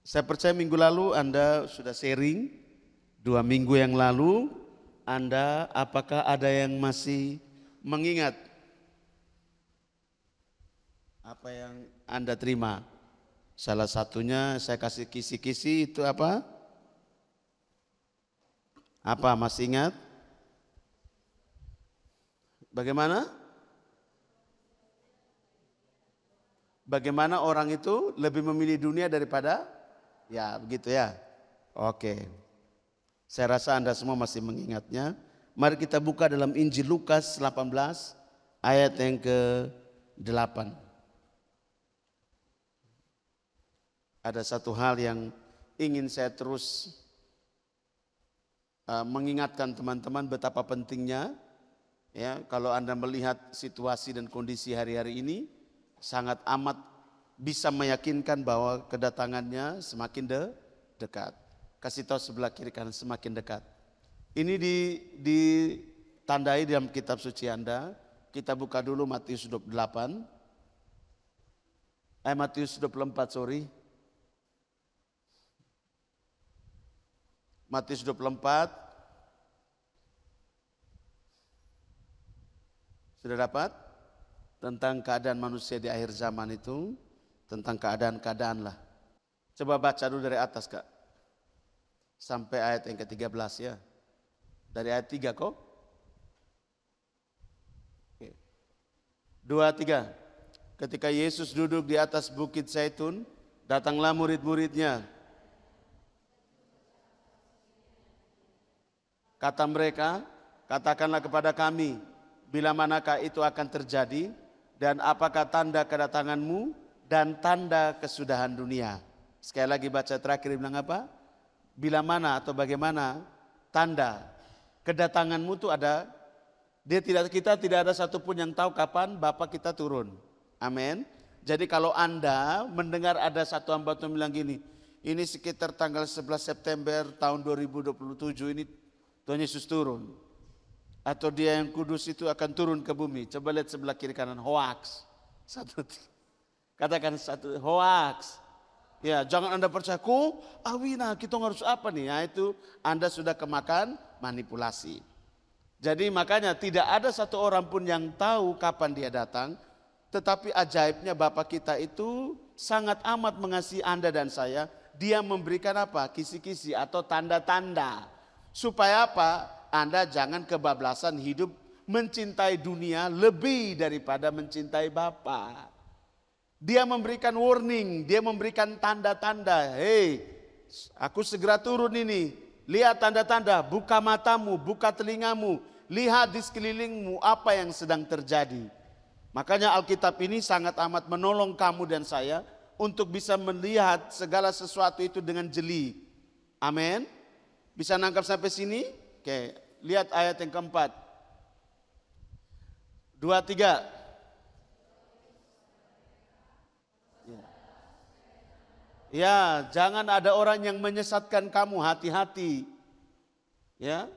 Saya percaya minggu lalu Anda sudah sharing, 2 minggu yang lalu Anda apakah ada yang masih mengingat apa yang Anda terima? Salah satunya saya kasih kisi-kisi itu apa? Apa masih ingat? Bagaimana? Bagaimana orang itu lebih memilih dunia daripada ya begitu ya. Oke. Saya rasa Anda semua masih mengingatnya. Mari kita buka dalam Injil Lukas 18 ayat yang ke-8. Ada satu hal yang ingin saya terus mengingatkan teman-teman betapa pentingnya ya kalau Anda melihat situasi dan kondisi hari-hari ini sangat amat bisa meyakinkan bahwa kedatangannya semakin dekat. Kasih tahu sebelah kiri kanan semakin dekat. Ini ditandai dalam kitab suci Anda. Kita buka dulu Matius 28. Matius 24 sorry. Matius 24. Sudah dapat? Tentang keadaan manusia di akhir zaman itu. Tentang keadaan-keadaan lah. Coba baca dulu dari atas Kak. Sampai ayat yang ke-13 ya. Dari ayat 3 kok. 2, 3. Ketika Yesus duduk di atas bukit Zaitun, datanglah murid-muridnya. Kata mereka, katakanlah kepada kami, bila manakah itu akan terjadi, dan apakah tanda kedatanganmu dan tanda kesudahan dunia. Sekali lagi baca terakhir bilang apa? Bila mana atau bagaimana tanda kedatanganmu itu ada, kita tidak ada satupun yang tahu kapan Bapa kita turun. Amin. Jadi kalau Anda mendengar ada satu hamba Tuhan bilang gini, ini sekitar tanggal 11 September tahun 2027 ini Tuhan Yesus turun. Atau dia yang kudus itu akan turun ke bumi. Coba lihat sebelah kiri kanan, hoax. Katakan satu, hoax. Ya, jangan Anda percaya, Awina kita harus apa nih? Ya itu Anda sudah kemakan manipulasi. Jadi makanya tidak ada satu orang pun yang tahu kapan dia datang. Tetapi ajaibnya Bapa kita itu sangat amat mengasihi Anda dan saya. Dia memberikan apa? Kisi-kisi atau tanda-tanda. Supaya apa? Anda jangan kebablasan hidup mencintai dunia lebih daripada mencintai Bapa. Dia memberikan warning, dia memberikan tanda-tanda. Hei, aku segera turun ini. Lihat tanda-tanda, buka matamu, buka telingamu. Lihat di sekelilingmu apa yang sedang terjadi. Makanya Alkitab ini sangat amat menolong kamu dan saya untuk bisa melihat segala sesuatu itu dengan jeli. Amin. Bisa nangkap sampai sini? Oke, lihat ayat yang keempat. 2, 3. Ya, jangan ada orang yang menyesatkan kamu, hati-hati. Ya,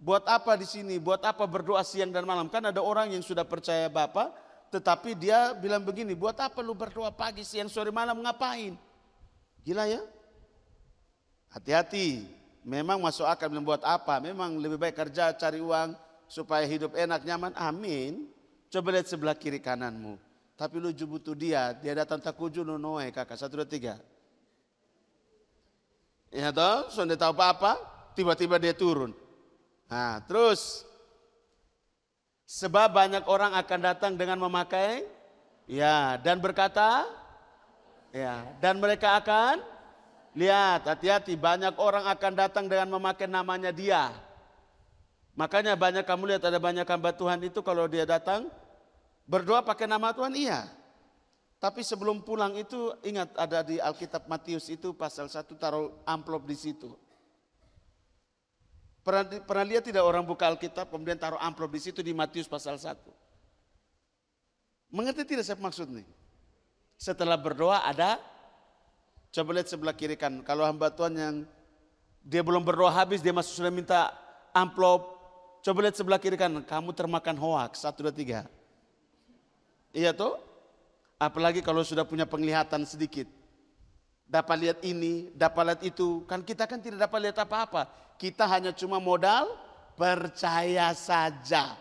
buat apa di sini? Buat apa berdoa siang dan malam? Kan ada orang yang sudah percaya Bapa, tetapi dia bilang begini, buat apa lu berdoa pagi, siang, sore, malam, ngapain? Gila ya? Hati-hati. Memang masuk akal membuat apa? Memang lebih baik kerja, cari uang supaya hidup enak, nyaman. Amin. Coba lihat sebelah kiri kananmu. Tapi lu butuh dia datang takuju nonoe kakak. 1, 2, 3. Ya toh, sudah tahu apa-apa, tiba-tiba dia turun. Nah, terus sebab banyak orang akan datang dengan memakai ya dan berkata ya dan mereka akan lihat, hati-hati, banyak orang akan datang dengan memakai namanya dia. Makanya banyak kamu lihat ada banyak hamba Tuhan itu kalau dia datang berdoa pakai nama Tuhan iya. Tapi sebelum pulang itu ingat ada di Alkitab Matius itu pasal 1 taruh amplop di situ. Pernah lihat tidak orang buka Alkitab kemudian taruh amplop di situ di Matius pasal 1. Mengerti tidak saya maksud nih? Setelah berdoa ada, coba lihat sebelah kiri kan. Kalau hamba Tuhan yang dia belum berdoa habis dia masih sudah minta amplop. Coba lihat sebelah kiri kan, kamu termakan hoaks. 1, 2, 3. Iya toh? Apalagi kalau sudah punya penglihatan sedikit. dapat lihat ini, dapat lihat itu. Kan kita kan tidak dapat lihat apa-apa. Kita hanya cuma modal percaya saja.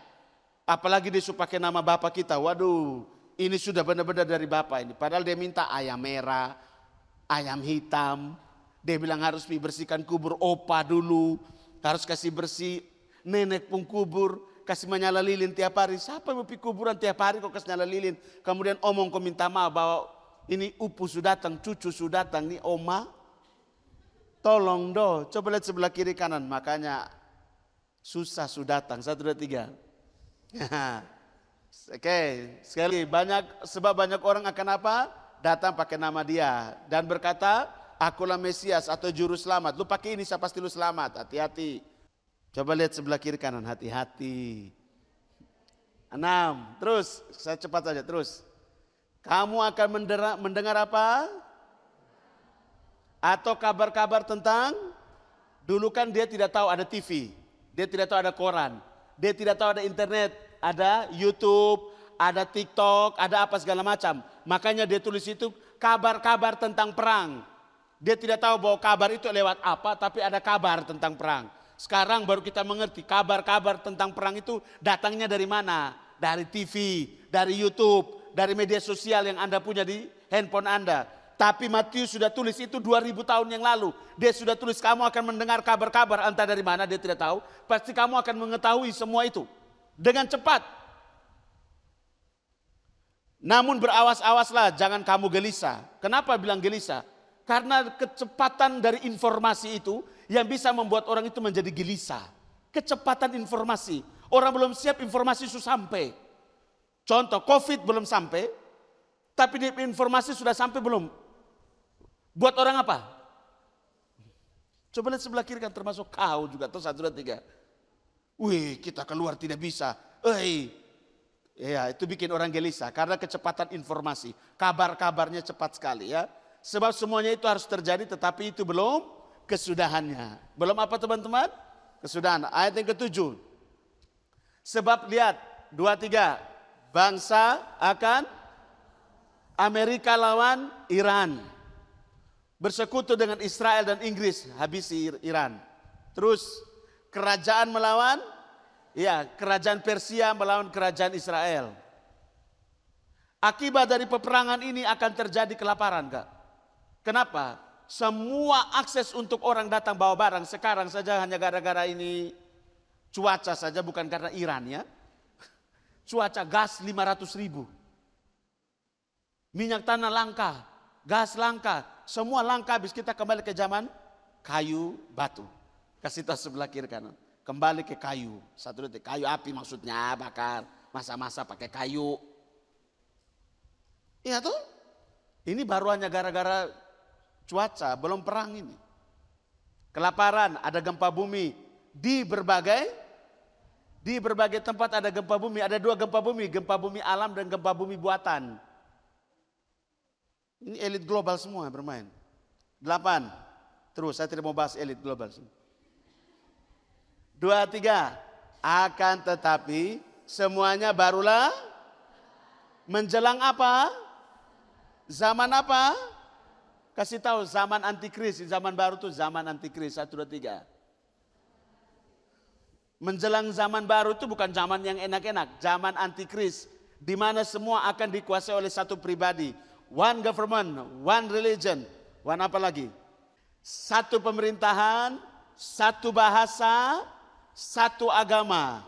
Apalagi dia sudah pakai nama Bapak kita. Waduh, ini sudah benar-benar dari Bapak ini. Padahal dia minta ayam merah, ayam hitam. Dia bilang harus dibersihkan kubur opa dulu. Harus kasih bersih nenek pun kubur. Kasih menyala lilin tiap hari. Siapa yang mau pergi kuburan tiap hari kok kasih nyala lilin. Kemudian omong kau minta maaf bahwa ini upu sudah datang, cucu sudah datang. Nih oma, tolong do. Coba lihat sebelah kiri kanan. Makanya susah sudah datang. 1, 2, 3. Oke, sekali sebab banyak orang akan apa? Datang pakai nama dia. Dan berkata, akulah Mesias atau Juru Selamat. Lu pakai ini saya pasti lu selamat. Hati-hati. Coba lihat sebelah kiri kanan, hati-hati. 6, terus, saya cepat saja, terus. Kamu akan mendengar apa? Atau kabar-kabar tentang, dulu kan dia tidak tahu ada TV, dia tidak tahu ada koran, dia tidak tahu ada internet, ada YouTube, ada TikTok, ada apa segala macam. Makanya dia tulis itu kabar-kabar tentang perang. Dia tidak tahu bahwa kabar itu lewat apa, tapi ada kabar tentang perang. Sekarang baru kita mengerti kabar-kabar tentang perang itu datangnya dari mana? Dari TV, dari YouTube, dari media sosial yang Anda punya di handphone Anda. Tapi Matius sudah tulis itu 2000 tahun yang lalu. Dia sudah tulis kamu akan mendengar kabar-kabar, entah dari mana dia tidak tahu. Pasti kamu akan mengetahui semua itu dengan cepat. Namun berawas-awaslah, jangan kamu gelisah. Kenapa bilang gelisah? Karena kecepatan dari informasi itu yang bisa membuat orang itu menjadi gelisah. Kecepatan informasi. Orang belum siap, informasi sudah sampai. Contoh, COVID belum sampai, tapi informasi sudah sampai belum? Buat orang apa? Coba lihat sebelah kiri kan, termasuk kau juga. Tuh 1, 2, 3. Wih, kita keluar tidak bisa. Ya, itu bikin orang gelisah karena kecepatan informasi. Kabar-kabarnya cepat sekali ya. Sebab semuanya itu harus terjadi, tetapi itu belum kesudahannya. Belum apa teman-teman? Kesudahan. Ayat yang ke-7. Sebab lihat 2, 3. Bangsa akan Amerika lawan Iran. Bersekutu dengan Israel dan Inggris, habisi Iran. Terus kerajaan melawan, kerajaan Persia melawan kerajaan Israel. Akibat dari peperangan ini akan terjadi kelaparan, Kak. Kenapa? Semua akses untuk orang datang bawa barang sekarang saja hanya gara-gara ini cuaca saja, bukan karena Iran ya. Cuaca, gas 500.000. Minyak tanah langka, gas langka, semua langka. Habis kita kembali ke zaman kayu batu. Kasih tahu sebelah kiri kanan. Kembali ke kayu. 1, 2, 3. Kayu api maksudnya bakar. Masa-masa pakai kayu. Iya tuh. Ini baru hanya gara-gara cuaca, belum perang ini. Kelaparan, ada gempa bumi di berbagai tempat ada gempa bumi. Ada 2 gempa bumi alam dan gempa bumi buatan. Ini elit global semua bermain. 8. Terus, saya tidak mau bahas elit global. 2, 3. Akan tetapi semuanya barulah menjelang apa? Zaman apa? Kasih tahu zaman antikris, zaman baru itu zaman antikris. 1, 2, 3. Menjelang zaman baru itu bukan zaman yang enak-enak, zaman antikris, di mana semua akan dikuasai oleh satu pribadi. One government, one religion, one apa lagi? Satu pemerintahan, satu bahasa, satu agama.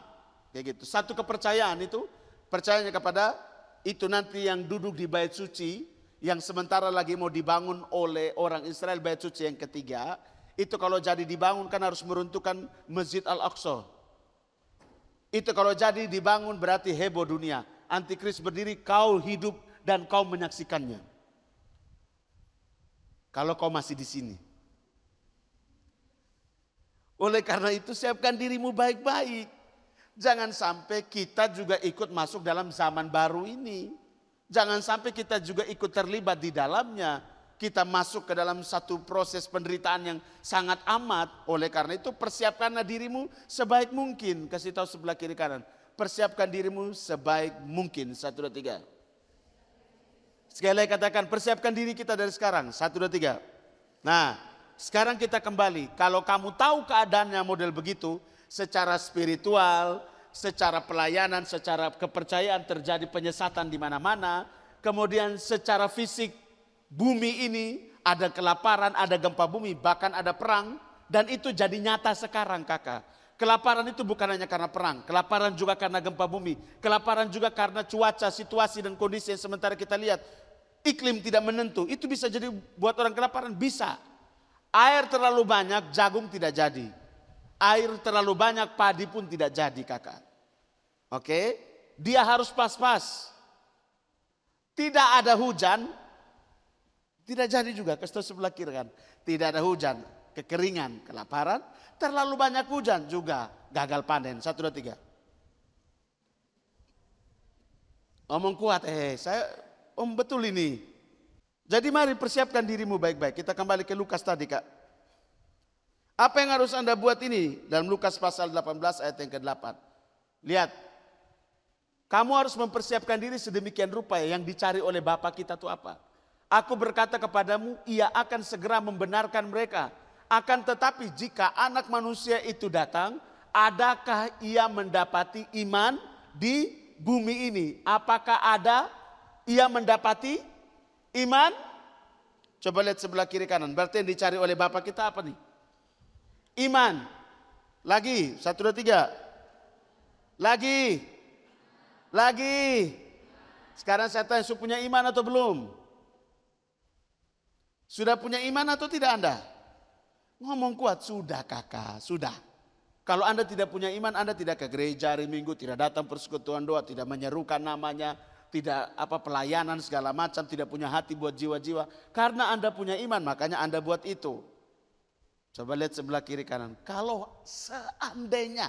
Kayak gitu, satu kepercayaan itu, percayanya kepada itu nanti yang duduk di bait suci, yang sementara lagi mau dibangun oleh orang Israel, bait suci yang ketiga, itu kalau jadi dibangun kan harus meruntuhkan Masjid Al-Aqsa. Itu kalau jadi dibangun berarti heboh dunia. Antikris berdiri, kau hidup dan kau menyaksikannya. Kalau kau masih di sini. Oleh karena itu siapkan dirimu baik-baik. Jangan sampai kita juga ikut masuk dalam zaman baru ini. Jangan sampai kita juga ikut terlibat di dalamnya. Kita masuk ke dalam satu proses penderitaan yang sangat amat. Oleh karena itu persiapkanlah dirimu sebaik mungkin. Kasih tahu sebelah kiri kanan. Persiapkan dirimu sebaik mungkin. 1, 2, 3. Sekali lagi katakan, persiapkan diri kita dari sekarang. 1, 2, 3. Nah, sekarang kita kembali. Kalau kamu tahu keadaannya model begitu, secara spiritual, secara pelayanan, secara kepercayaan terjadi penyesatan di mana-mana. Kemudian secara fisik, bumi ini ada kelaparan, ada gempa bumi, bahkan ada perang. Dan itu jadi nyata sekarang, kakak. Kelaparan itu bukan hanya karena perang, kelaparan juga karena gempa bumi, kelaparan juga karena cuaca, situasi dan kondisi yang sementara kita lihat. Iklim tidak menentu, itu bisa jadi buat orang kelaparan, bisa. Air terlalu banyak, jagung tidak jadi. Air terlalu banyak, padi pun tidak jadi, kakak. Oke, dia harus pas-pas. Tidak ada hujan, tidak jadi juga. Kasih tahu sebelah kiri kan, tidak ada hujan, kekeringan, kelaparan. Terlalu banyak hujan juga gagal panen. 1, 2, 3. Omong kuat, saya betul ini. Jadi mari persiapkan dirimu baik-baik. Kita kembali ke Lukas tadi, kak. Apa yang harus Anda buat ini? Dalam Lukas pasal 18 ayat yang ke-8. Lihat. Kamu harus mempersiapkan diri sedemikian rupa yang dicari oleh Bapa kita itu apa? Aku berkata kepadamu, ia akan segera membenarkan mereka. Akan tetapi jika anak manusia itu datang, adakah ia mendapati iman di bumi ini? Apakah ada ia mendapati iman? Coba lihat sebelah kiri kanan. Berarti yang dicari oleh Bapa kita apa nih? Iman. Lagi, 1, 2, 3. Lagi. Sekarang saya tanya, sudah punya iman atau belum? Sudah punya iman atau tidak Anda? Ngomong kuat, sudah kakak, sudah. Kalau Anda tidak punya iman, Anda tidak ke gereja hari Minggu, tidak datang persekutuan doa, tidak menyerukan namanya, tidak pelayanan segala macam, tidak punya hati buat jiwa-jiwa. Karena Anda punya iman, makanya Anda buat itu. Coba lihat sebelah kiri kanan. Kalau seandainya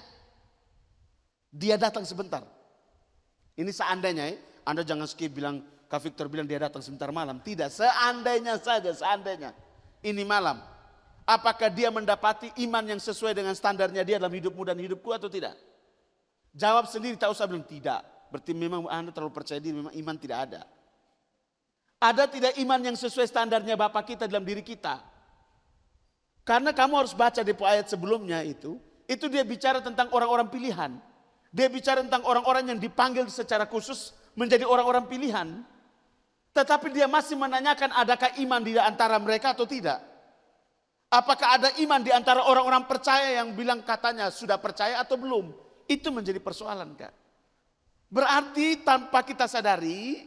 dia datang sebentar. Ini seandainya ya. Anda jangan skip bilang, Kak Victor bilang dia datang sebentar malam. Tidak, seandainya saja, seandainya. Ini malam. Apakah dia mendapati iman yang sesuai dengan standarnya dia dalam hidupmu dan hidupku atau tidak? Jawab sendiri, tak usah bilang tidak. Berarti memang Anda terlalu percaya diri, memang iman tidak ada. Ada tidak iman yang sesuai standarnya Bapa kita dalam diri kita? Karena kamu harus baca di ayat sebelumnya itu dia bicara tentang orang-orang pilihan. Dia bicara tentang orang-orang yang dipanggil secara khusus menjadi orang-orang pilihan. Tetapi dia masih menanyakan adakah iman di antara mereka atau tidak. Apakah ada iman di antara orang-orang percaya yang bilang katanya sudah percaya atau belum? Itu menjadi persoalan, Kak. Berarti tanpa kita sadari,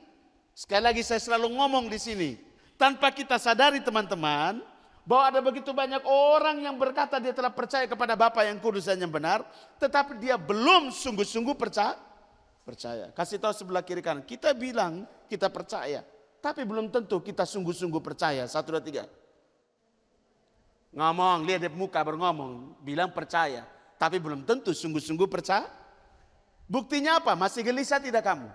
sekali lagi saya selalu ngomong di sini, tanpa kita sadari teman-teman, bahwa ada begitu banyak orang yang berkata dia telah percaya kepada Bapa yang kudus dan yang benar, tetapi dia belum sungguh-sungguh percaya. Kasih tahu sebelah kiri kanan, kita bilang kita percaya, tapi belum tentu kita sungguh-sungguh percaya. 1, 2, 3. Ngomong, lihat di muka berngomong, bilang percaya, tapi belum tentu sungguh-sungguh percaya. Buktinya apa? Masih gelisah tidak kamu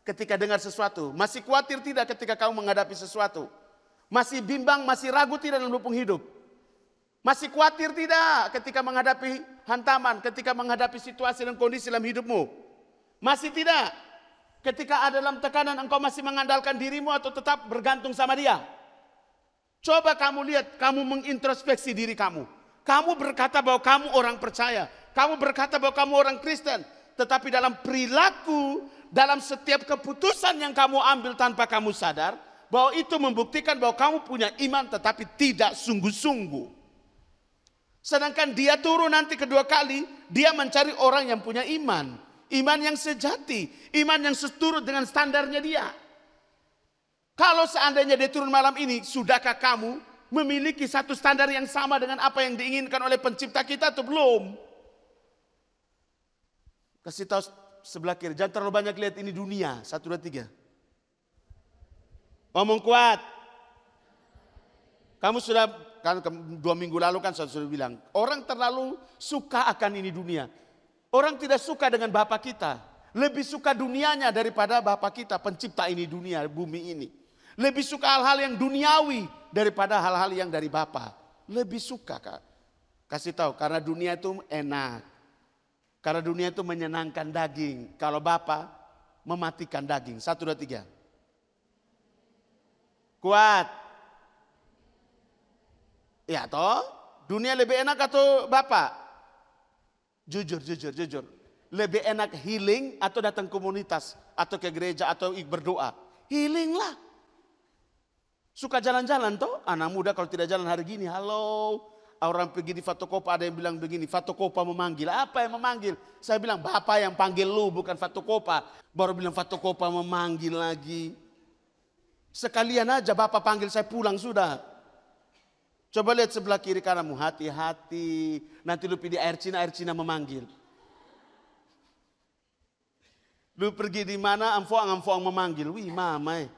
ketika dengar sesuatu? Masih khawatir tidak ketika kamu menghadapi sesuatu? Masih bimbang, masih ragu tidak dalam lupung hidup? Masih khawatir tidak ketika menghadapi hantaman, ketika menghadapi situasi dan kondisi dalam hidupmu? Masih tidak? Ketika ada dalam tekanan, engkau masih mengandalkan dirimu atau tetap bergantung sama dia? Coba kamu lihat, kamu mengintrospeksi diri kamu. Kamu berkata bahwa kamu orang percaya. Kamu berkata bahwa kamu orang Kristen. Tetapi dalam perilaku, dalam setiap keputusan yang kamu ambil tanpa kamu sadar, bahwa itu membuktikan bahwa kamu punya iman tetapi tidak sungguh-sungguh. Sedangkan dia turun nanti kedua kali, dia mencari orang yang punya iman. Iman yang sejati, iman yang seturut dengan standarnya dia. Kalau seandainya dia turun malam ini, sudahkah kamu memiliki satu standar yang sama dengan apa yang diinginkan oleh pencipta kita atau belum? Kasih tahu sebelah kiri, jangan terlalu banyak lihat ini dunia. 1, 2, 3. Ngomong kuat. Kamu sudah, kan 2 minggu lalu kan saya sudah bilang, orang terlalu suka akan ini dunia. Orang tidak suka dengan Bapa kita. Lebih suka dunianya daripada Bapa kita, pencipta ini dunia, bumi ini. Lebih suka hal-hal yang duniawi daripada hal-hal yang dari Bapa. Lebih suka, Kak. Kasih tahu, karena dunia itu enak. Karena dunia itu menyenangkan daging. Kalau Bapa mematikan daging. 1, 2, 3. Kuat. Ya toh, dunia lebih enak atau Bapak? Jujur. Lebih enak healing atau datang komunitas atau ke gereja atau berdoa? Healing lah. Suka jalan-jalan toh, anak muda kalau tidak jalan hari gini, halo. Orang pergi di Fatokopa ada yang bilang begini, Fatokopa memanggil. Apa yang memanggil? Saya bilang, Bapak yang panggil lu bukan Fatokopa. Baru bilang Fatokopa memanggil lagi. Sekalian aja Bapak panggil saya pulang sudah. Coba lihat sebelah kiri kananmu, hati-hati. Nanti lu pilih air Cina memanggil. Lu pergi di mana, amfoang memanggil. Wih mamai.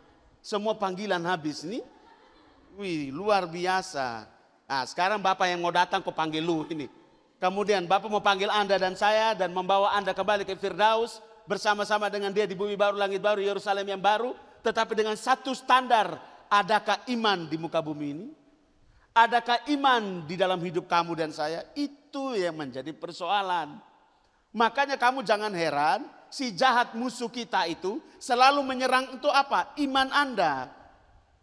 Semua panggilan habis nih. Wih luar biasa. Nah sekarang Bapak yang mau datang kok panggil lu ini. Kemudian Bapak mau panggil Anda dan saya dan membawa Anda kembali ke Firdaus. Bersama-sama dengan dia di bumi baru, langit baru, Yerusalem yang baru. Tetapi dengan satu standar. Adakah iman di muka bumi ini? Adakah iman di dalam hidup kamu dan saya? Itu yang menjadi persoalan. Makanya kamu jangan heran. Si jahat musuh kita itu selalu menyerang untuk apa? Iman Anda.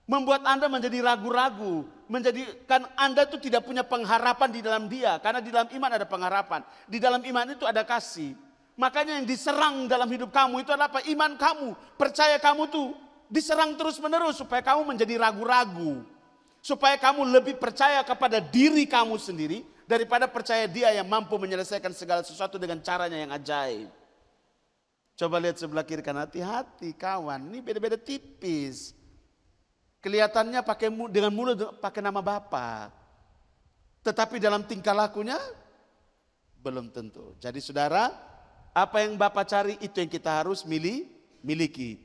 Membuat Anda menjadi ragu-ragu. Menjadikan Anda itu tidak punya pengharapan di dalam dia. Karena di dalam iman ada pengharapan. Di dalam iman itu ada kasih. Makanya yang diserang dalam hidup kamu itu adalah apa? Iman kamu. Percaya kamu tuh diserang terus menerus. Supaya kamu menjadi ragu-ragu. Supaya kamu lebih percaya kepada diri kamu sendiri. Daripada percaya dia yang mampu menyelesaikan segala sesuatu dengan caranya yang ajaib. Coba lihat sebelah kiri kanan, hati-hati kawan, ini beda-beda tipis. Kelihatannya pakai dengan mulut pakai nama Bapa. Tetapi dalam tingkah lakunya belum tentu. Jadi saudara, apa yang Bapak cari itu yang kita harus miliki.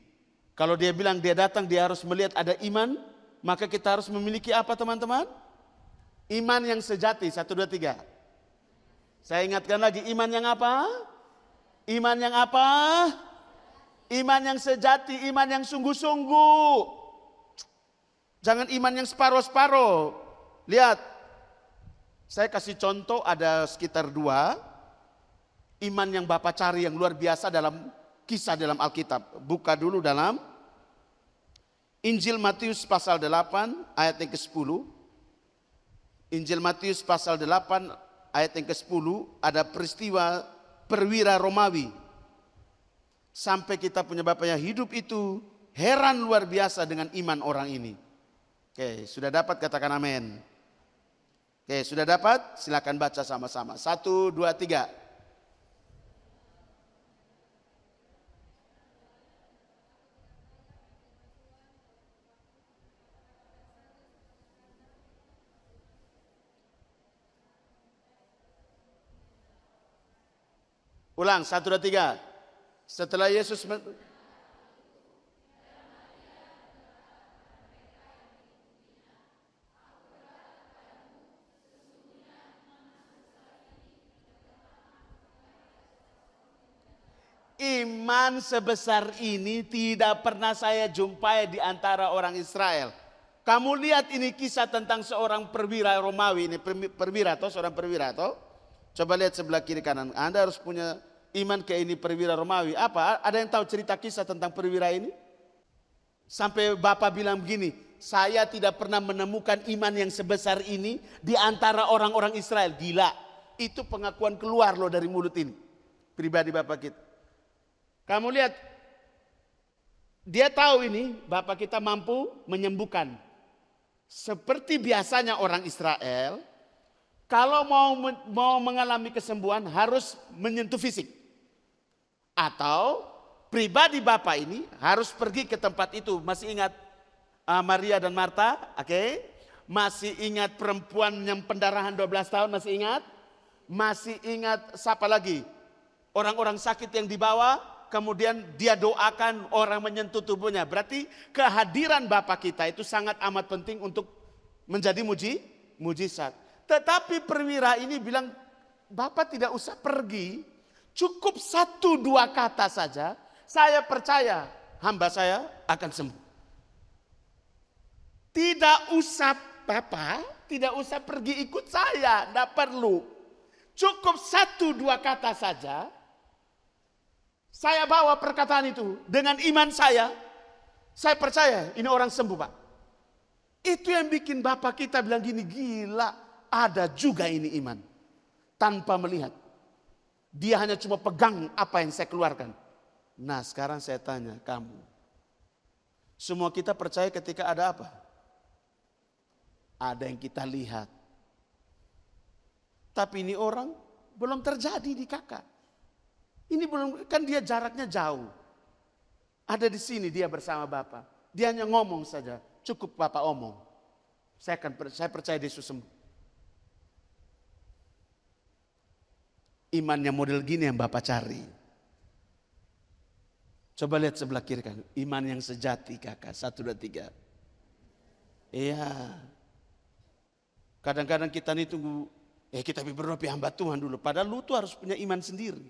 Kalau dia bilang dia datang dia harus melihat ada iman, maka kita harus memiliki apa teman-teman? Iman yang sejati, 1, 2, 3. Saya ingatkan lagi, iman yang apa? Iman yang apa? Iman yang sejati, iman yang sungguh-sungguh. Jangan iman yang separuh-separuh. Lihat, saya kasih contoh ada sekitar 2. Iman yang Bapak cari yang luar biasa dalam kisah dalam Alkitab. Buka dulu dalam Injil Matius pasal 8 ayat yang ke-10. Injil Matius pasal 8 ayat yang ke-10 ada peristiwa perwira Romawi. Sampai kita punya Bapak yang hidup itu heran luar biasa dengan iman orang ini. Oke, sudah dapat katakan amin. Oke, sudah dapat? Silakan baca sama-sama. 1, 2, 3. Ulang, 1, 2, 3. Setelah Yesus iman sebesar ini tidak pernah saya jumpai di antara orang Israel. Kamu lihat ini kisah tentang seorang perwira Romawi, ini perwira atau seorang perwira atau? Coba lihat sebelah kiri kanan. Anda harus punya iman kayak ini perwira Romawi. Apa? Ada yang tahu cerita kisah tentang perwira ini? Sampai Bapak bilang begini, saya tidak pernah menemukan iman yang sebesar ini di antara orang-orang Israel. Gila, itu pengakuan keluar loh dari mulut ini. Pribadi Bapak kita. Kamu lihat, dia tahu ini Bapak kita mampu menyembuhkan. Seperti biasanya orang Israel, kalau mau mengalami kesembuhan harus menyentuh fisik. Atau pribadi Bapak ini harus pergi ke tempat itu. Masih ingat Maria dan Marta? Oke. Masih ingat perempuan yang pendarahan 12 tahun? Masih ingat? Masih ingat siapa lagi? Orang-orang sakit yang dibawa, kemudian dia doakan orang menyentuh tubuhnya. Berarti kehadiran Bapak kita itu sangat amat penting untuk menjadi mujizat. Tetapi perwira ini bilang, Bapak tidak usah pergi, cukup 1, 2 kata saja, saya percaya hamba saya akan sembuh. Tidak usah Bapak, tidak usah pergi ikut saya, tidak perlu. Cukup 1, 2 kata saja, saya bawa perkataan itu dengan iman saya percaya ini orang sembuh Pak. Itu yang bikin bapak kita bilang gini, gila, ada juga ini iman. Tanpa melihat. Dia hanya cuma pegang apa yang saya keluarkan. Nah sekarang saya tanya kamu. Semua kita percaya ketika ada apa? Ada yang kita lihat. Tapi ini orang belum terjadi di kakak. Ini belum, kan dia jaraknya jauh. Ada di sini dia bersama bapak. Dia hanya ngomong saja. Cukup bapak omong. Saya percaya dia sembuh. Iman yang model gini yang bapak cari. Coba lihat sebelah kiri kan. Iman yang sejati kakak. 1, 2, 3. Iya. Kadang-kadang kita nih tunggu. Kita berdoa hamba Tuhan dulu. Padahal lu tuh harus punya iman sendiri.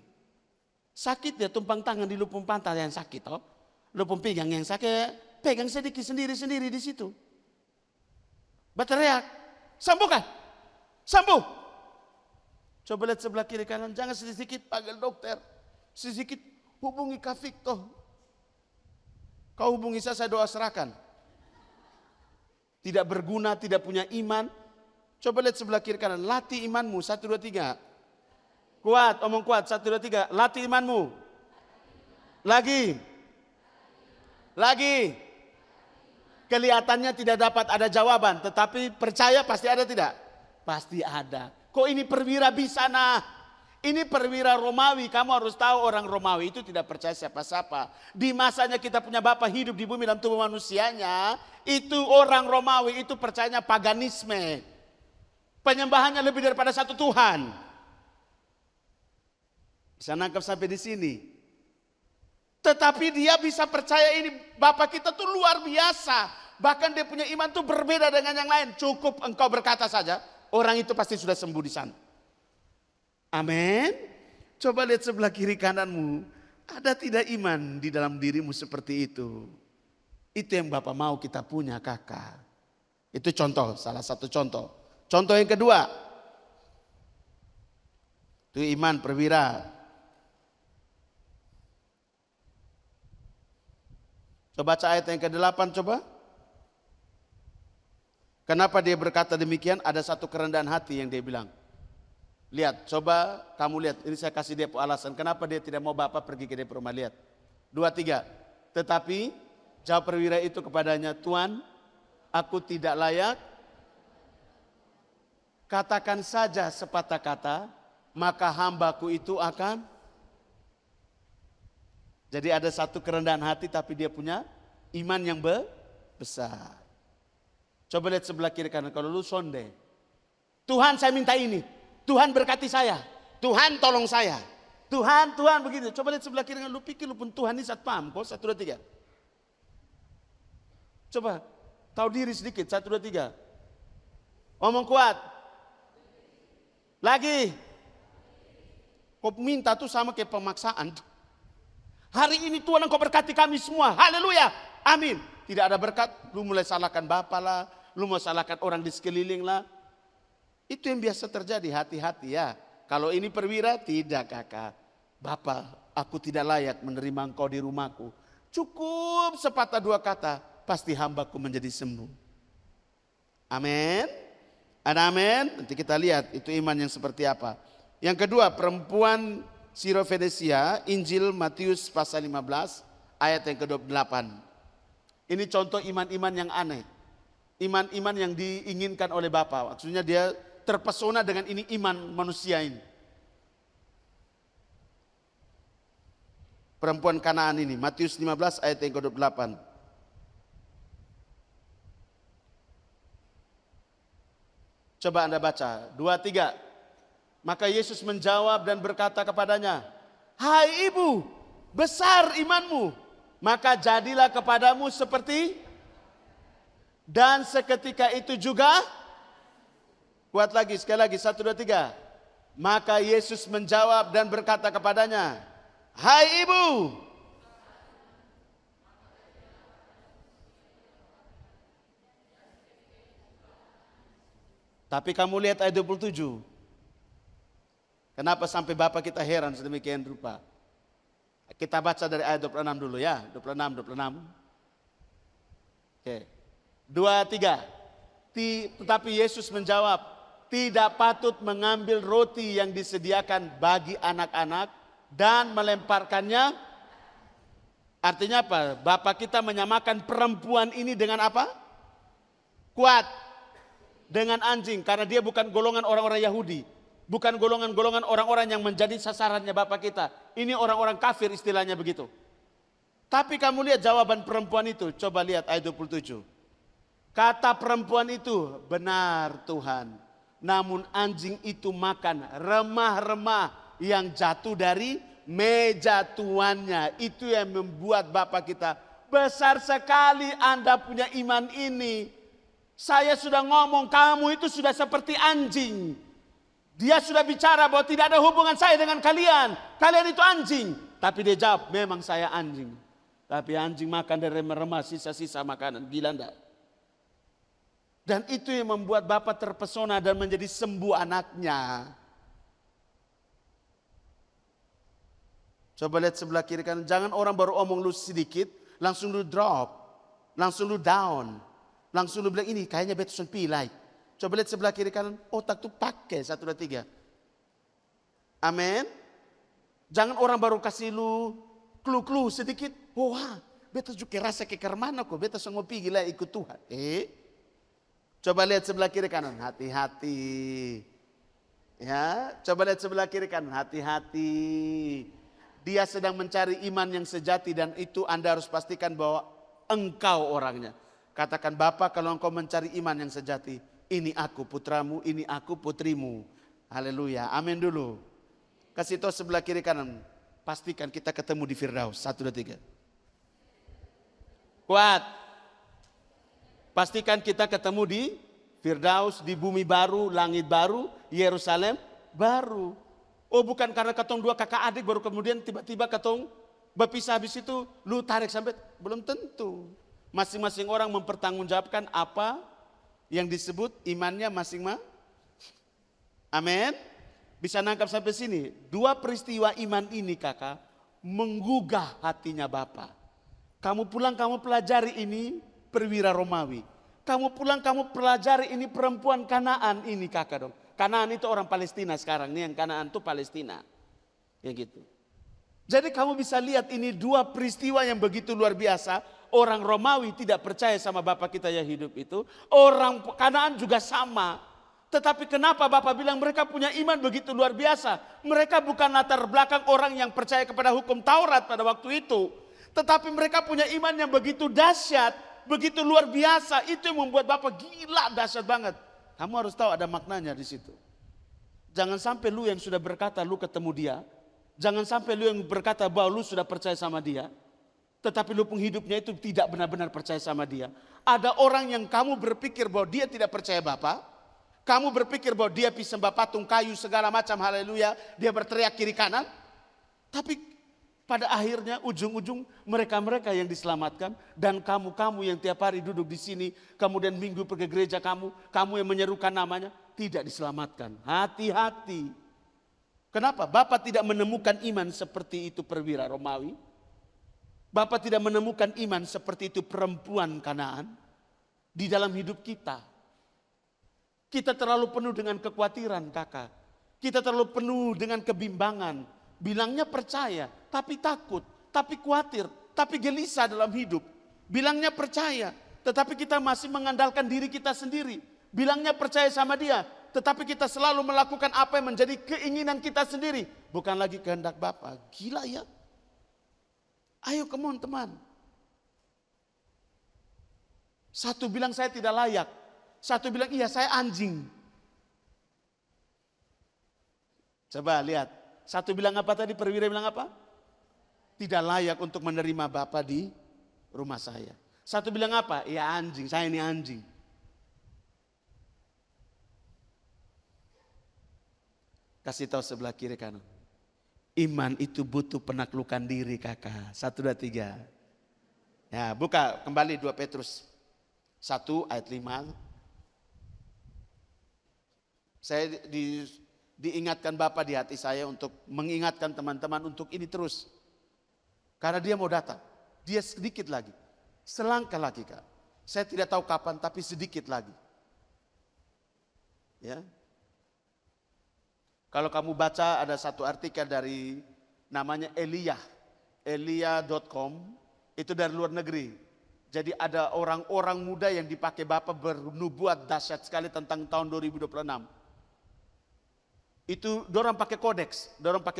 Sakit ya tumpang tangan di lupung pantat yang sakit. Oh. Lupung pinggang yang sakit. Pegang sedikit sendiri-sendiri di situ. Berteriak, sembuhkan, sembuh. Coba lihat sebelah kiri kanan, jangan sedikit panggil dokter. Sedikit hubungi Kak Victor. Kau hubungi saya doa serahkan. Tidak berguna, tidak punya iman. Coba lihat sebelah kiri kanan, latih imanmu, 1, 2, 3. Kuat, omong kuat, 1, 2, 3. Latih imanmu. Lagi. Kelihatannya tidak dapat ada jawaban, tetapi percaya pasti ada tidak? Pasti ada. Kok ini perwira bisa nah? Ini perwira Romawi, kamu harus tahu orang Romawi itu tidak percaya siapa-siapa. Di masanya kita punya Bapa hidup di bumi dalam tubuh manusianya, itu orang Romawi itu percayanya paganisme. Penyembahannya lebih daripada satu Tuhan. Bisa nangkap sampai di sini. Tetapi dia bisa percaya ini Bapak kita tuh luar biasa. Bahkan dia punya iman tuh berbeda dengan yang lain. Cukup engkau berkata saja, orang itu pasti sudah sembuh di sana. Amin. Coba lihat sebelah kiri kananmu. Ada tidak iman di dalam dirimu seperti itu? Itu yang Bapak mau kita punya kakak. Itu contoh, salah satu contoh. Contoh yang kedua. Itu iman perwira. Coba baca ayat yang ke-8 coba. Kenapa dia berkata demikian? Ada satu kerendahan hati yang dia bilang. Lihat, coba kamu lihat. Ini saya kasih dia alasan. Kenapa dia tidak mau Bapak pergi ke dia rumah. Lihat. 2, 3. Tetapi jawab perwira itu kepadanya, Tuan, aku tidak layak. Katakan saja sepatah kata, maka hambaku itu akan. Jadi ada satu kerendahan hati tapi dia punya iman yang besar. Coba lihat sebelah kiri kanan. Kalau lu sonde. Tuhan saya minta ini. Tuhan berkati saya. Tuhan tolong saya. Tuhan begitu. Coba lihat sebelah kiri kanan. Lu pikir lu pun Tuhan ini saat paham. Kok 1, 2, 3. Coba. Tahu diri sedikit. 1, 2, 3. Omong kuat. Lagi. Kau minta tuh sama kayak pemaksaan. Hari ini Tuhan engkau berkati kami semua. Haleluya. Amin. Tidak ada berkat. Lu mulai salahkan Bapak lah. Lu mau salahkan orang di sekeliling lah. Itu yang biasa terjadi. Hati-hati ya. Kalau ini perwira tidak kakak. Bapak aku tidak layak menerima engkau di rumahku. Cukup sepatah 2 kata. Pasti hambaku menjadi sembuh. Amin. Ada amin. Nanti kita lihat itu iman yang seperti apa. Yang kedua perempuan Sirofenesia, Injil Matius pasal 15 ayat yang ke-28. Ini contoh iman-iman yang aneh. Iman-iman yang diinginkan oleh Bapa. Maksudnya dia terpesona dengan ini iman manusia ini. Perempuan Kanaan ini, Matius 15 ayat yang ke-28. Coba Anda baca, 2, 3. Maka Yesus menjawab dan berkata kepadanya, hai ibu, besar imanmu, maka jadilah kepadamu seperti. Dan seketika itu juga, kuat lagi, sekali lagi, 1, 2, 3. Maka Yesus menjawab dan berkata kepadanya, hai ibu. Tapi kamu lihat ayat 27. Kenapa sampai Bapak kita heran sedemikian rupa? Kita baca dari ayat 26 dulu ya. 26. Oke. 2, 3. Tetapi Yesus menjawab, tidak patut mengambil roti yang disediakan bagi anak-anak dan melemparkannya. Artinya apa? Bapak kita menyamakan perempuan ini dengan apa? Kuat. Dengan anjing, karena dia bukan golongan orang-orang Yahudi. Bukan golongan-golongan orang-orang yang menjadi sasarannya Bapak kita. Ini orang-orang kafir istilahnya begitu. Tapi kamu lihat jawaban perempuan itu. Coba lihat ayat 27. Kata perempuan itu, benar Tuhan. Namun anjing itu makan remah-remah yang jatuh dari meja tuannya. Itu yang membuat Bapak kita, besar sekali Anda punya iman ini. Saya sudah ngomong, kamu itu sudah seperti anjing. Dia sudah bicara bahwa tidak ada hubungan saya dengan kalian. Kalian itu anjing. Tapi dia jawab, memang saya anjing. Tapi anjing makan dari remah-remah sisa-sisa makanan. Gila enggak? Dan itu yang membuat Bapak terpesona dan menjadi sembuh anaknya. Coba lihat sebelah kiri kanan. Jangan orang baru omong lu sedikit, langsung lu drop. Langsung lu down. Langsung lu bilang ini kayaknya betul pilai. Coba lihat sebelah kiri kanan. Otak tuh pakai 1, 2, 3. Amin. Jangan orang baru kasih lu clue sedikit. Wah, betul juga rasa ke mana kok. Betul ngopi gila ikut Tuhan. Coba lihat sebelah kiri kanan. Hati-hati. Ya, coba lihat sebelah kiri kanan. Hati-hati. Dia sedang mencari iman yang sejati dan itu Anda harus pastikan bahwa engkau orangnya. Katakan, Bapa, kalau engkau mencari iman yang sejati, ini aku putramu, ini aku putrimu. Haleluya, amin dulu. Kasih tahu sebelah kiri kanan, pastikan kita ketemu di Firdaus. 1, 2, 3. Kuat. Pastikan kita ketemu di Firdaus, di bumi baru, langit baru, Yerusalem baru. Oh, bukan karena ketong dua kakak adik baru kemudian tiba-tiba ketong berpisah, habis itu lu tarik sampai, belum tentu. Masing-masing orang mempertanggungjawabkan apa yang disebut imannya masing-masing. Amin. Bisa nangkap sampai sini. 2 peristiwa iman ini kakak menggugah hatinya Bapak. Kamu pulang kamu pelajari ini perwira Romawi. Kamu pulang kamu pelajari ini perempuan Kanaan ini kakak dong. Kanaan itu orang Palestina sekarang. Nih yang Kanaan itu Palestina. Ya gitu. Jadi kamu bisa lihat ini 2 peristiwa yang begitu luar biasa. Orang Romawi tidak percaya sama Bapak kita yang hidup itu. Orang Kanaan juga sama. Tetapi kenapa Bapak bilang mereka punya iman begitu luar biasa? Mereka bukan latar belakang orang yang percaya kepada hukum Taurat pada waktu itu. Tetapi mereka punya iman yang begitu dahsyat, begitu luar biasa. Itu yang membuat Bapak gila, dahsyat banget. Kamu harus tahu ada maknanya di situ. Jangan sampai lu yang sudah berkata lu ketemu dia. Jangan sampai lu yang berkata bahwa lu sudah percaya sama dia. Tetapi lu penghidupnya itu tidak benar-benar percaya sama dia. Ada orang yang kamu berpikir bahwa dia tidak percaya Bapak. Kamu berpikir bahwa dia sembah patung kayu segala macam, haleluya. Dia berteriak kiri kanan. Tapi pada akhirnya ujung-ujung mereka-mereka yang diselamatkan. Dan kamu-kamu yang tiap hari duduk di sini. Kemudian minggu pergi gereja kamu yang menyerukan namanya. Tidak diselamatkan. Hati-hati. Kenapa? Bapak tidak menemukan iman seperti itu perwira Romawi. Bapak tidak menemukan iman seperti itu perempuan Kanaan di dalam hidup kita. Kita terlalu penuh dengan kekhawatiran kakak. Kita terlalu penuh dengan kebimbangan. Bilangnya percaya tapi takut, tapi khawatir, tapi gelisah dalam hidup. Bilangnya percaya tetapi kita masih mengandalkan diri kita sendiri. Bilangnya percaya sama dia tetapi kita selalu melakukan apa yang menjadi keinginan kita sendiri. Bukan lagi kehendak Bapa. Gila ya. Ayo come on teman. Satu bilang saya tidak layak. Satu bilang iya saya anjing. Coba lihat. Satu bilang apa tadi? Perwira bilang apa? Tidak layak untuk menerima Bapak di rumah saya. Satu bilang apa? Iya anjing, saya ini anjing. Kasih tahu sebelah kiri kanan. Iman itu butuh penaklukan diri kakak. 1, 2, 3. Ya, buka kembali 2 Petrus 1 ayat 5. Saya diingatkan Bapak di hati saya untuk mengingatkan teman-teman untuk ini terus. Karena dia mau datang. Dia sedikit lagi. Selangkah lagi kak. Saya tidak tahu kapan tapi sedikit lagi. Ya. Kalau kamu baca ada satu artikel dari namanya Elia.com, itu dari luar negeri. Jadi ada orang-orang muda yang dipakai Bapak bernubuat dahsyat sekali tentang tahun 2026. Itu dorang pakai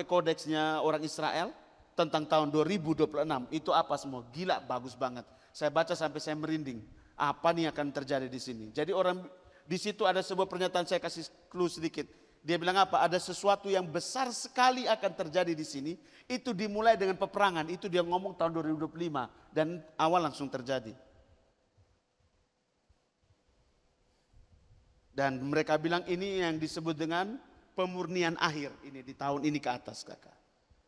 kodeksnya orang Israel tentang tahun 2026. Itu apa semua? Gila, bagus banget. Saya baca sampai saya merinding. Apa nih akan terjadi di sini? Jadi orang di situ ada sebuah pernyataan, saya kasih clue sedikit. Dia bilang apa? Ada sesuatu yang besar sekali akan terjadi di sini. Itu dimulai dengan peperangan. Itu dia ngomong tahun 2025 dan awal langsung terjadi. Dan mereka bilang ini yang disebut dengan pemurnian akhir. Ini di tahun ini ke atas, kakak.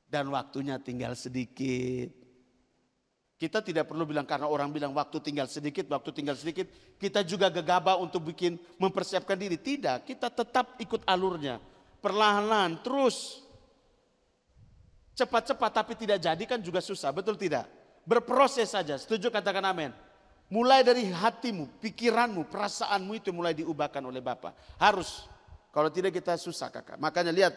Dan waktunya tinggal sedikit. Kita tidak perlu bilang karena orang bilang waktu tinggal sedikit. Kita juga gegabah untuk mempersiapkan diri. Tidak, kita tetap ikut alurnya. Perlahan-lahan, terus. Cepat-cepat tapi tidak jadi kan juga susah, betul tidak? Berproses saja, setuju katakan amin. Mulai dari hatimu, pikiranmu, perasaanmu itu mulai diubahkan oleh Bapa. Harus, kalau tidak kita susah kakak. Makanya lihat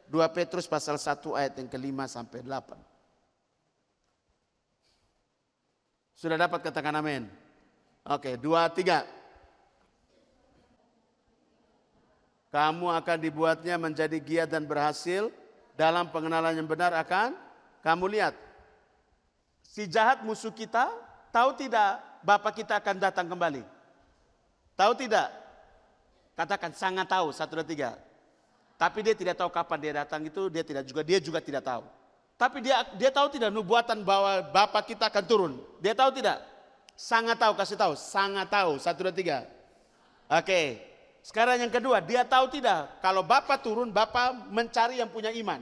2 Petrus pasal 1 ayat yang ke-5 sampai 8. Sudah dapat katakan amin? Oke, 2, 3. Kamu akan dibuatnya menjadi giat dan berhasil dalam pengenalan yang benar akan kamu lihat. Si jahat musuh kita, tahu tidak Bapa kita akan datang kembali? Tahu tidak? Katakan sangat tahu, 1, 2, 3. Tapi dia tidak tahu kapan dia datang itu, dia juga tidak tahu. Tapi dia tahu tidak nubuatan bahwa Bapa kita akan turun? Dia tahu tidak? Sangat tahu, kasih tahu. Sangat tahu, 1, 2, 3. Oke. Sekarang yang kedua, dia tahu tidak? Kalau Bapa turun, Bapa mencari yang punya iman.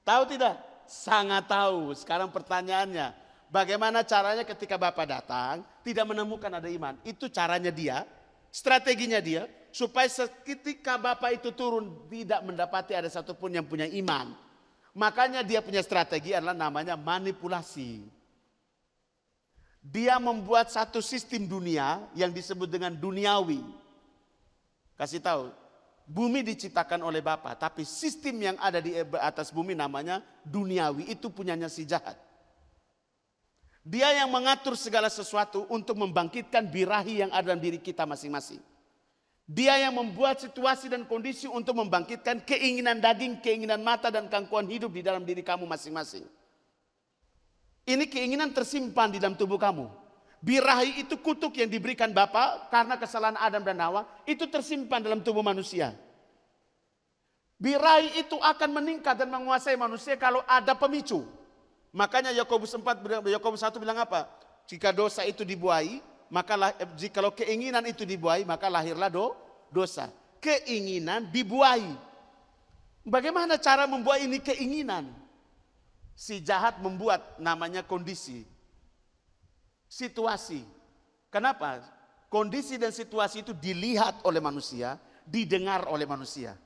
Tahu tidak? Sangat tahu. Sekarang pertanyaannya, bagaimana caranya ketika Bapa datang, tidak menemukan ada iman? Itu caranya dia, strateginya dia, supaya ketika Bapa itu turun, tidak mendapati ada satupun yang punya iman. Makanya dia punya strategi adalah namanya manipulasi. Dia membuat satu sistem dunia yang disebut dengan duniawi. Kasih tahu, bumi diciptakan oleh Bapa, tapi sistem yang ada di atas bumi namanya duniawi, itu punyanya si jahat. Dia yang mengatur segala sesuatu untuk membangkitkan birahi yang ada dalam diri kita masing-masing. Dia yang membuat situasi dan kondisi untuk membangkitkan keinginan daging, keinginan mata dan gangguan hidup di dalam diri kamu masing-masing. Ini keinginan tersimpan di dalam tubuh kamu. Birahi itu kutuk yang diberikan Bapa karena kesalahan Adam dan Hawa, itu tersimpan dalam tubuh manusia. Birahi itu akan meningkat dan menguasai manusia kalau ada pemicu. Makanya Yakobus 1 bilang apa? Jika dosa itu dibuai, jikalau keinginan itu dibuai, maka lahirlah dosa. Keinginan dibuai. Bagaimana cara membuat ini keinginan? Si jahat membuat namanya kondisi. Situasi. Kenapa? Kondisi dan situasi itu dilihat oleh manusia, didengar oleh manusia.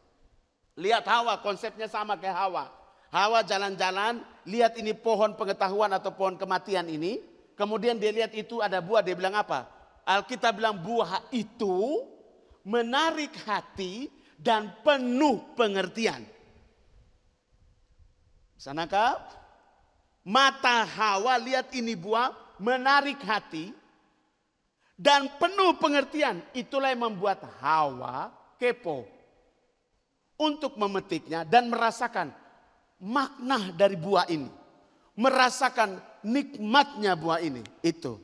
Lihat Hawa, konsepnya sama kayak Hawa. Hawa jalan-jalan, lihat ini pohon pengetahuan atau pohon kematian ini. Kemudian dia lihat itu ada buah, dia bilang apa? Alkitab bilang buah itu menarik hati dan penuh pengertian. Sanakah? Mata Hawa lihat ini buah menarik hati dan penuh pengertian. Itulah yang membuat Hawa kepo untuk memetiknya dan merasakan makna dari buah ini. Merasakan nikmatnya buah ini. Itu.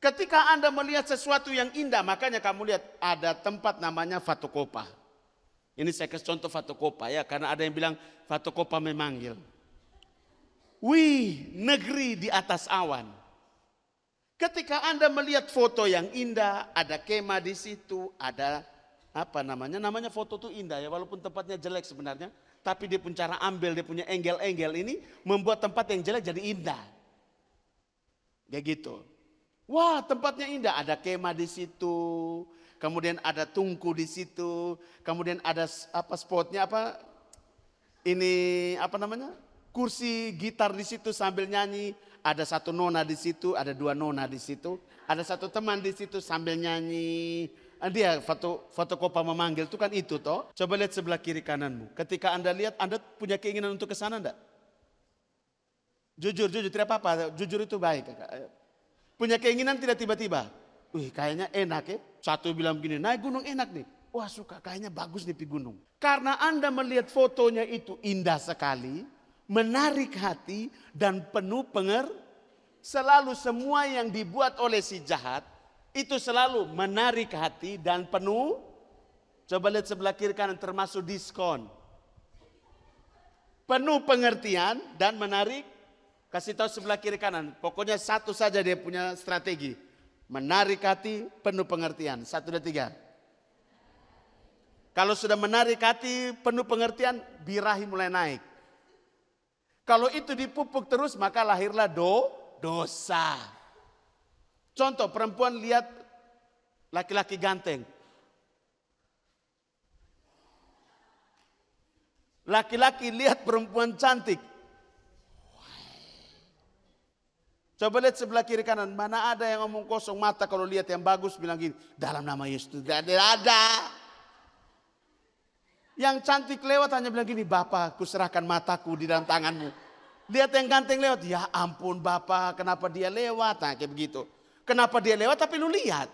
Ketika Anda melihat sesuatu yang indah, makanya kamu lihat ada tempat namanya Fatokopa. Ini saya kasih contoh Fatokopa ya, karena ada yang bilang Fatokopa memanggil. Wih, negeri di atas awan. Ketika Anda melihat foto yang indah, ada kemah di situ, ada apa namanya? Namanya foto itu indah ya, walaupun tempatnya jelek sebenarnya. Tapi dia punya cara ambil, dia punya angle-angle ini membuat tempat yang jelek jadi indah. Kayak gitu. Wah, tempatnya indah, ada kemah di situ, kemudian ada tungku di situ, kemudian ada apa spotnya apa? Ini apa namanya? Kursi gitar di situ sambil nyanyi, ada satu nona di situ, ada dua nona di situ, ada satu teman di situ sambil nyanyi. Dia fotokopa memanggil itu kan itu toh. Coba lihat sebelah kiri kananmu. Ketika Anda lihat, Anda punya keinginan untuk ke sana enggak? Jujur, tidak apa-apa. Jujur itu baik. Punya keinginan tidak tiba-tiba. Wih, kayaknya enak ya. Satu bilang begini, naik gunung enak nih. Wah suka, kayaknya bagus nih pergi gunung. Karena Anda melihat fotonya itu indah sekali, menarik hati dan penuh selalu semua yang dibuat oleh si jahat itu selalu menarik hati dan penuh. Coba lihat sebelah kiri kanan termasuk diskon. Penuh pengertian dan menarik. Kasih tahu sebelah kiri kanan. Pokoknya satu saja dia punya strategi. Menarik hati, penuh pengertian. 1, 2, 3. Kalau sudah menarik hati, penuh pengertian, birahi mulai naik. Kalau itu dipupuk terus, maka lahirlah dosa. Contoh, perempuan lihat laki-laki ganteng. Laki-laki lihat perempuan cantik. Coba lihat sebelah kiri kanan, mana ada yang ngomong kosong mata kalau lihat yang bagus bilang gini, dalam nama Yesus tidak ada. Yang cantik lewat hanya bilang gini, Bapak kuserahkan mataku di dalam tanganmu. Lihat yang ganteng lewat, ya ampun Bapak kenapa dia lewat, nah kayak begitu. Kenapa dia lewat tapi lu lihat.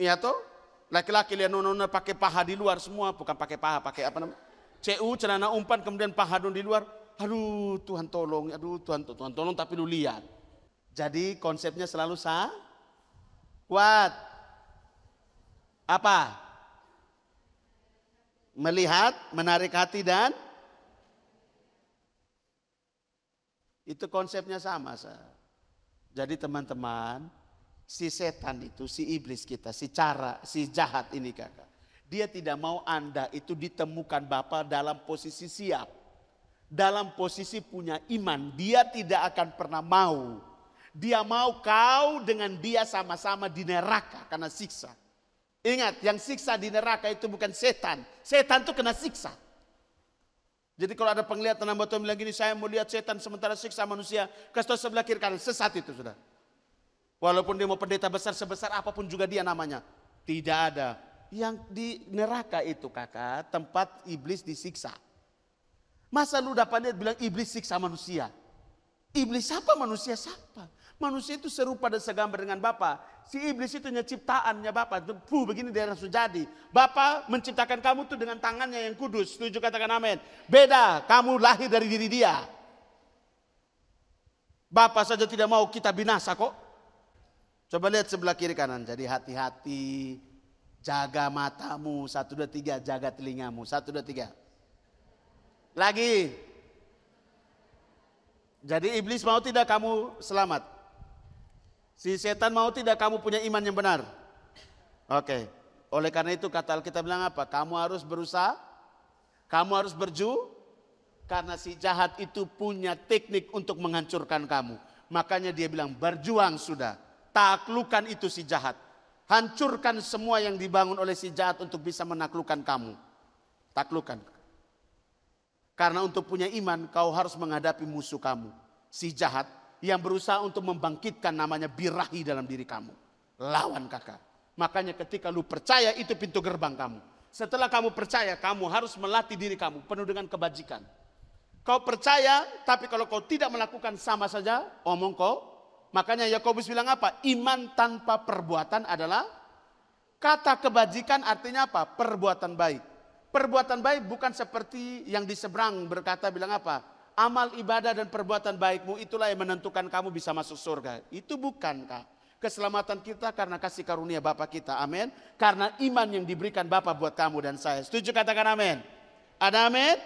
Iya toh, laki-laki lihat nona pakai paha di luar semua, bukan pakai paha, pakai apa namanya, CU celana umpan kemudian paha di luar. Aduh Tuhan tolong, Tuhan tolong tapi lu lihat. Jadi konsepnya selalu kuat. Apa? Melihat, menarik hati dan itu konsepnya sama. Jadi teman-teman, si setan itu, si iblis kita, si jahat ini kakak. Dia tidak mau Anda itu ditemukan Bapa dalam posisi siap. Dalam posisi punya iman, dia tidak akan pernah mau. Dia mau kau dengan dia sama-sama di neraka karena siksa. Ingat, yang siksa di neraka itu bukan setan. Setan itu kena siksa. Jadi kalau ada penglihatan hamba Tuhan bilang gini, saya mau lihat setan sementara siksa manusia. Kasih tahu sebelah kiri kanan, sesat itu sudah. Walaupun dia mau pendeta besar sebesar apapun juga dia namanya. Tidak ada. Yang di neraka itu kakak, tempat iblis disiksa. Masa lu dapat lihat bilang iblis siksa manusia? Iblis siapa, manusia siapa? Manusia itu serupa dan segambar dengan Bapa. Si iblis itu ciptaannya Bapa. Begini dia langsung jadi. Bapa menciptakan kamu tuh dengan tangannya yang kudus. Setuju katakan amin. Beda, kamu lahir dari diri dia. Bapa saja tidak mau kita binasa kok. Coba lihat sebelah kiri kanan. Jadi hati-hati. Jaga matamu. 1, 2, 3. Jaga telingamu. 1, 2, 3. Lagi. Jadi iblis mau tidak kamu selamat? Si setan mau tidak kamu punya iman yang benar? Oke. Oleh karena itu kata Alkitab bilang apa? Kamu harus berusaha, kamu harus karena si jahat itu punya teknik untuk menghancurkan kamu. Makanya dia bilang berjuang sudah, taklukkan itu si jahat. Hancurkan semua yang dibangun oleh si jahat untuk bisa menaklukkan kamu. Taklukkan. Karena untuk punya iman kau harus menghadapi musuh kamu, si jahat. Yang berusaha untuk membangkitkan namanya birahi dalam diri kamu. Lawan kakak. Makanya ketika lu percaya itu pintu gerbang kamu. Setelah kamu percaya kamu harus melatih diri kamu penuh dengan kebajikan. Kau percaya tapi kalau kau tidak melakukan sama saja omong kau. Makanya Yakobus bilang apa? Iman tanpa perbuatan adalah kata kebajikan artinya apa? Perbuatan baik. Perbuatan baik bukan seperti yang di seberang berkata bilang apa? Amal ibadah dan perbuatan baikmu itulah yang menentukan kamu bisa masuk surga. Itu bukan kak. Keselamatan kita karena kasih karunia Bapa kita. Amin. Karena iman yang diberikan Bapa buat kamu dan saya. Setuju katakan amin. Ada amin.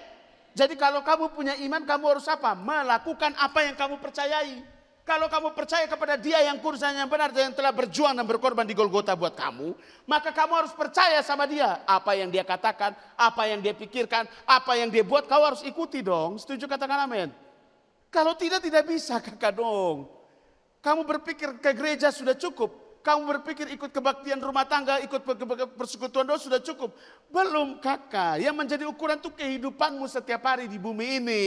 Jadi kalau kamu punya iman kamu harus apa? Melakukan apa yang kamu percayai. Kalau kamu percaya kepada dia yang kudus dan yang benar yang telah berjuang dan berkorban di Golgota buat kamu, maka kamu harus percaya sama dia. Apa yang dia katakan, apa yang dia pikirkan, apa yang dia buat, kau harus ikuti dong. Setuju katakan amin. Kalau tidak bisa kakak dong. Kamu berpikir ke gereja sudah cukup. Kamu berpikir ikut kebaktian rumah tangga, ikut persekutuan doa sudah cukup. Belum kakak. Yang menjadi ukuran itu kehidupanmu setiap hari di bumi ini.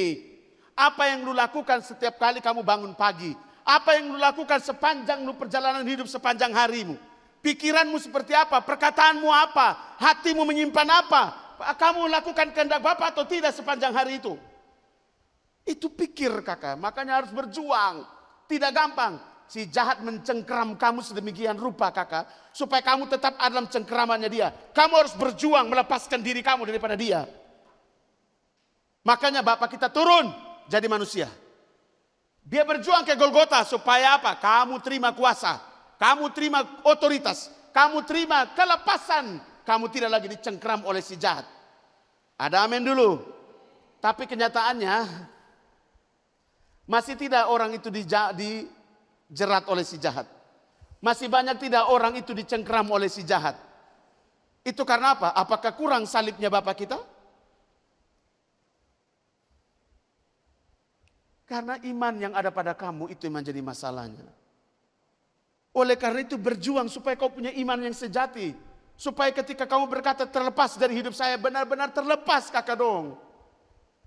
Apa yang lu lakukan setiap kali kamu bangun pagi. Apa yang lu lakukan sepanjang lu perjalanan hidup sepanjang harimu. Pikiranmu seperti apa? Perkataanmu apa? Hatimu menyimpan apa? Kamu lakukan kehendak Bapa atau tidak sepanjang hari itu? Itu pikir kakak, makanya harus berjuang. Tidak gampang. Si jahat mencengkeram kamu sedemikian rupa kakak, supaya kamu tetap ada dalam cengkeramannya dia. Kamu harus berjuang melepaskan diri kamu daripada dia. Makanya Bapak kita turun jadi manusia. Dia berjuang ke Golgota supaya apa? Kamu terima kuasa, kamu terima otoritas, kamu terima kelepasan. Kamu tidak lagi dicengkeram oleh si jahat. Ada amin dulu. Tapi kenyataannya masih tidak orang itu dijerat oleh si jahat. Masih banyak tidak orang itu dicengkeram oleh si jahat. Itu karena apa? Apakah kurang salibnya Bapak kita? Karena iman yang ada pada kamu itu yang menjadi masalahnya. Oleh karena itu berjuang supaya kau punya iman yang sejati. Supaya ketika kamu berkata terlepas dari hidup saya, benar-benar terlepas kakak dong.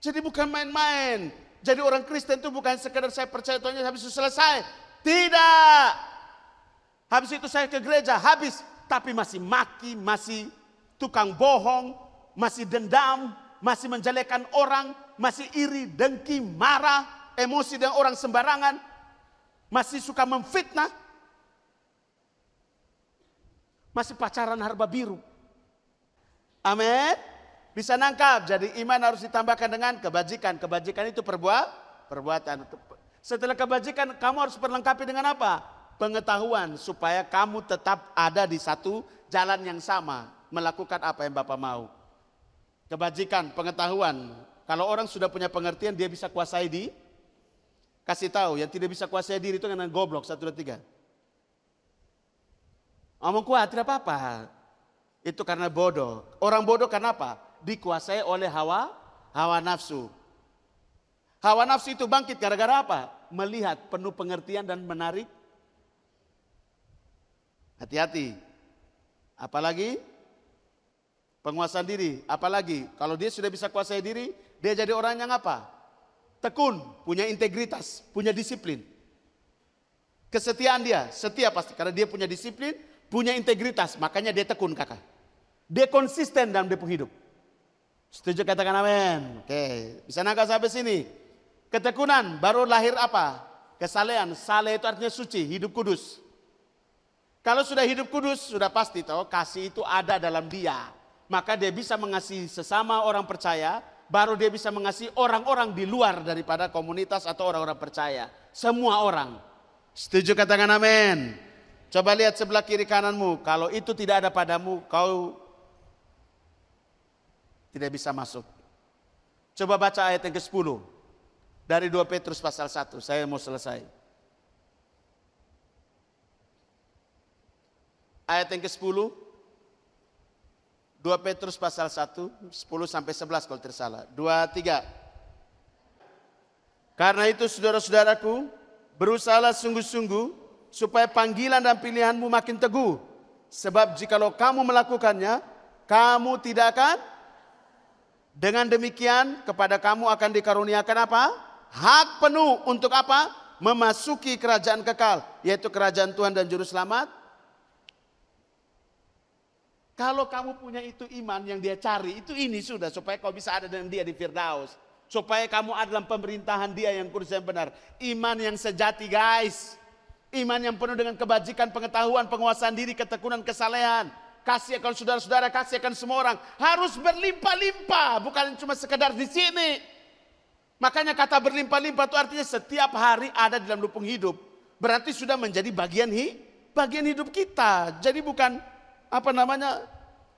Jadi bukan main-main. Jadi orang Kristen itu bukan sekedar saya percaya Tuhan habis itu selesai. Tidak. Habis itu saya ke gereja, habis. Tapi masih maki, masih tukang bohong, masih dendam, masih menjelekkan orang, masih iri, dengki, marah, emosi dengan orang sembarangan, masih suka memfitnah, masih pacaran harba biru. Amin. Bisa nangkap. Jadi iman harus ditambahkan dengan kebajikan. Kebajikan itu perbuatan. Setelah kebajikan kamu harus perlengkapi dengan apa? Pengetahuan supaya kamu tetap ada di satu jalan yang sama, melakukan apa yang Bapak mau. Kebajikan, pengetahuan. Kalau orang sudah punya pengertian, dia bisa kuasai kasih tahu. Yang tidak bisa kuasai diri itu dengan goblok 1, 2, 3. Omong kuat tidak apa-apa. Itu karena bodoh. Orang bodoh karena apa? Dikuasai oleh hawa nafsu. Hawa nafsu itu bangkit gara-gara apa? Melihat penuh pengertian dan menarik. Hati-hati. Apalagi penguasaan diri. Apalagi kalau dia sudah bisa kuasai diri, dia jadi orang yang apa? Tekun, punya integritas, punya disiplin. Kesetiaan dia, setia pasti. Karena dia punya disiplin, punya integritas. Makanya dia tekun kakak. Dia konsisten dalam dia hidup. Setuju katakan amin. Oke, bisa nangkap sampai sini. Ketekunan baru lahir apa? Kesalehan. Saleh itu artinya suci, hidup kudus. Kalau sudah hidup kudus, sudah pasti tahu kasih itu ada dalam dia. Maka dia bisa mengasihi sesama orang percaya, baru dia bisa mengasihi orang-orang di luar daripada komunitas atau orang-orang percaya. Semua orang. Setuju katakan amin. Coba lihat sebelah kiri kananmu. Kalau itu tidak ada padamu, kau tidak bisa masuk. Coba baca ayat yang ke-10. Dari 2 Petrus pasal 1. Saya mau selesai. Ayat yang ke-10. 2 Petrus pasal 1. 10 sampai 11 kalau tidak salah. 2, 3. Karena itu saudara-saudaraku, berusahalah sungguh-sungguh supaya panggilan dan pilihanmu makin teguh. Sebab jikalau kamu melakukannya, kamu tidak akan. Dengan demikian kepada kamu akan dikaruniakan apa? Hak penuh untuk apa? Memasuki kerajaan kekal, yaitu kerajaan Tuhan dan Juru Selamat. Kalau kamu punya itu iman yang dia cari, itu ini sudah supaya kau bisa ada dengan dia di Firdaus. Supaya kamu ada dalam pemerintahan dia yang kudus dan benar. Iman yang sejati guys. Iman yang penuh dengan kebajikan, pengetahuan, penguasaan diri, ketekunan, kesalehan. Kasih akan saudara-saudara, kasih akan semua orang. Harus berlimpah-limpah, bukan cuma sekedar di sini. Makanya kata berlimpah-limpah itu artinya setiap hari ada di dalam lupung hidup. Berarti sudah menjadi bagian hidup kita. Jadi bukan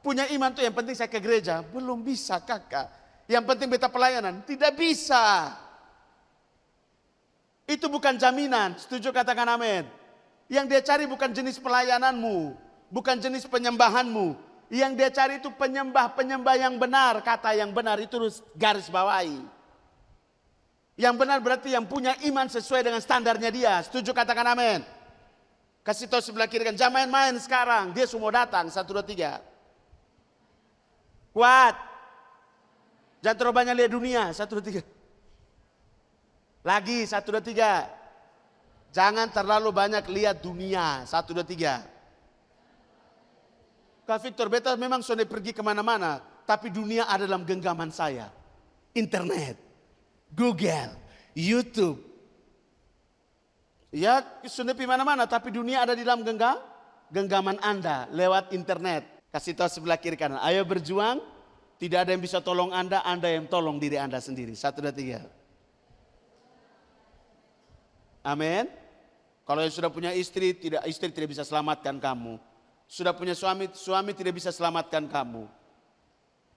punya iman tuh yang penting saya ke gereja. Belum bisa kakak. Yang penting beta pelayanan. Tidak bisa. Itu bukan jaminan. Setuju katakan amin. Yang dia cari bukan jenis pelayananmu. Bukan jenis penyembahanmu. Yang dia cari itu penyembah-penyembah yang benar. Kata yang benar itu garis bawahi. Yang benar berarti yang punya iman sesuai dengan standarnya dia. Setuju katakan amin. Kasih tahu sebelah kiri kan. Jangan main-main sekarang. Dia semua datang. 1, 2, 3. Kuat. Jangan terlalu banyak lihat dunia. 1, 2, 3. Lagi 1, 2, 3. Jangan terlalu banyak lihat dunia. 1, 2, 3. Kak Victor, beta memang sudah pergi kemana-mana, tapi dunia ada dalam genggaman saya. Internet, Google, YouTube. Ya sudah pergi mana-mana, tapi dunia ada di dalam genggaman Anda lewat internet. Kasih tahu sebelah kiri kanan, ayo berjuang. Tidak ada yang bisa tolong Anda yang tolong diri Anda sendiri. 1, 2, 3. Amin. Kalau yang sudah punya istri tidak bisa selamatkan kamu. Sudah punya suami tidak bisa selamatkan kamu.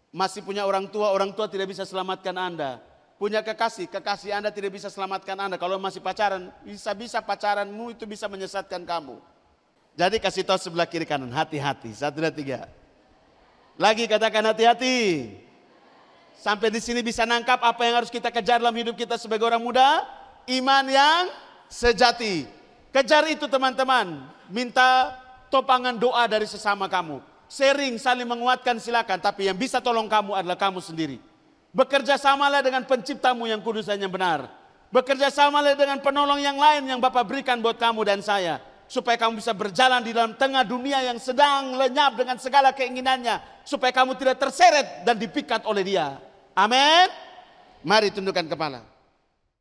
Masih punya orang tua tidak bisa selamatkan Anda. Punya kekasih Anda tidak bisa selamatkan Anda. Kalau masih pacaran, bisa pacaranmu itu bisa menyesatkan kamu. Jadi kasih tahu sebelah kiri kanan, hati-hati. 1, 2, 3. Lagi katakan hati-hati. Sampai di sini bisa nangkap apa yang harus kita kejar dalam hidup kita sebagai orang muda? Iman yang sejati. Kejar itu teman-teman. Minta topangan doa dari sesama kamu. Sharing, saling menguatkan silakan. Tapi yang bisa tolong kamu adalah kamu sendiri. Bekerja samalah dengan penciptamu yang kudus dan yang benar. Bekerja samalah dengan penolong yang lain yang Bapak berikan buat kamu dan saya. Supaya kamu bisa berjalan di dalam tengah dunia yang sedang lenyap dengan segala keinginannya. Supaya kamu tidak terseret dan dipikat oleh dia. Amin. Mari tundukkan kepala.